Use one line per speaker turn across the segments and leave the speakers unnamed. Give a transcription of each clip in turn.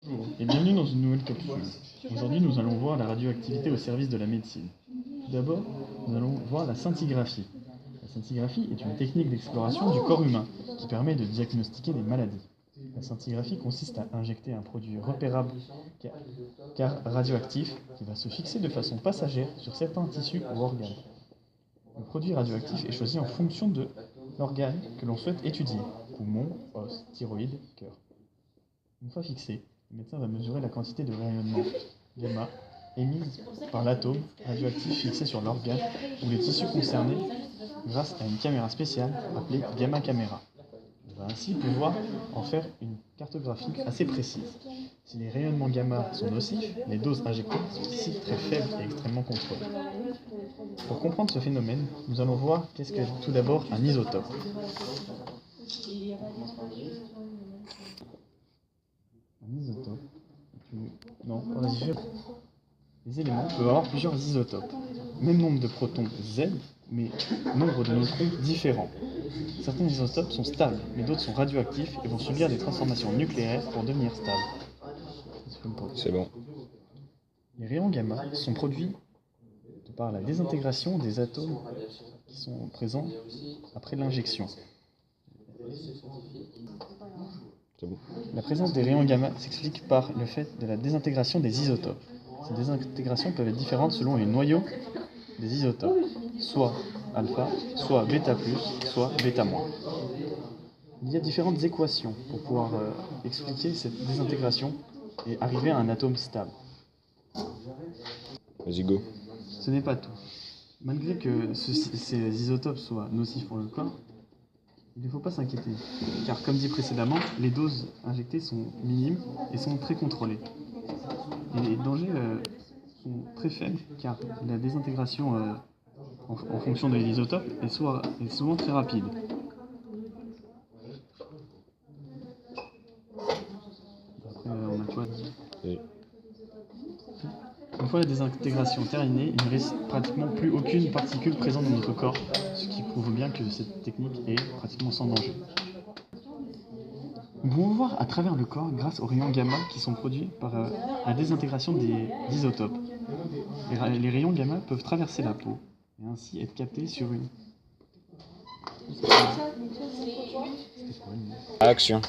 Bonjour et bienvenue dans une nouvelle capsule. Aujourd'hui, nous allons voir la radioactivité au service de la médecine. Tout d'abord, nous allons voir la scintigraphie. La scintigraphie est une technique d'exploration du corps humain qui permet de diagnostiquer des maladies. La scintigraphie consiste à injecter un produit repérable car radioactif qui va se fixer de façon passagère sur certains tissus ou organes. Le produit radioactif est choisi en fonction de l'organe que l'on souhaite étudier, poumon, os, thyroïde, cœur. Une fois fixé, le médecin va mesurer la quantité de rayonnement gamma émise par l'atome radioactif fixé sur l'organe ou les tissus concernés grâce à une caméra spéciale appelée gamma caméra. On va ainsi pouvoir en faire une cartographie assez précise. Si les rayonnements gamma sont nocifs, les doses injectées sont ici très faibles et extrêmement contrôlées. Pour comprendre ce phénomène, nous allons voir qu'est-ce que tout d'abord un isotope. Un isotope les éléments peuvent avoir plusieurs isotopes. Même nombre de protons Z, mais nombre de neutrons différents. Certains isotopes sont stables, mais d'autres sont radioactifs et vont subir des transformations nucléaires pour devenir stables.
C'est bon.
Les rayons gamma sont produits par la désintégration des atomes qui sont présents après l'injection.
C'est bon.
La présence des rayons gamma s'explique par le fait de la désintégration des isotopes. Ces désintégrations peuvent être différentes selon les noyaux des isotopes, soit alpha, soit bêta+, soit bêta-. Il y a différentes équations pour pouvoir expliquer cette désintégration et arriver à un atome stable.
Vas-y, go.
Ce n'est pas tout. Malgré que ces isotopes soient nocifs pour le corps, il ne faut pas s'inquiéter, car comme dit précédemment, les doses injectées sont minimes et sont très contrôlées. Et les dangers sont très faibles, car la désintégration en fonction de l'isotope est souvent très rapide. Après, on a quoi ? Une fois la désintégration terminée, il ne reste pratiquement plus aucune particule présente dans notre corps, ce qui prouve bien que cette technique est pratiquement sans danger. Nous pouvons voir à travers le corps grâce aux rayons gamma qui sont produits par la désintégration des isotopes. Les rayons gamma peuvent traverser la peau et ainsi être captés sur une...
Action.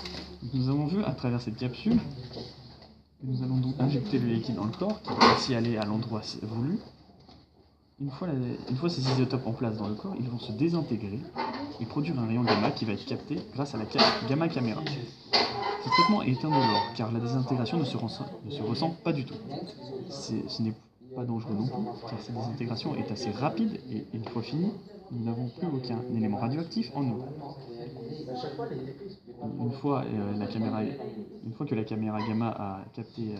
Nous avons vu à travers cette capsule que nous allons donc injecter le liquide dans le corps qui va aussi aller à l'endroit voulu. Une fois ces isotopes en place dans le corps, ils vont se désintégrer et produire un rayon gamma qui va être capté grâce à la gamma caméra. Ce traitement est indolore car la désintégration ne se ressent pas du tout. Ce n'est pas dangereux non plus car cette désintégration est assez rapide et une fois finie, nous n'avons plus aucun élément radioactif en nous. Une fois que la caméra gamma a capté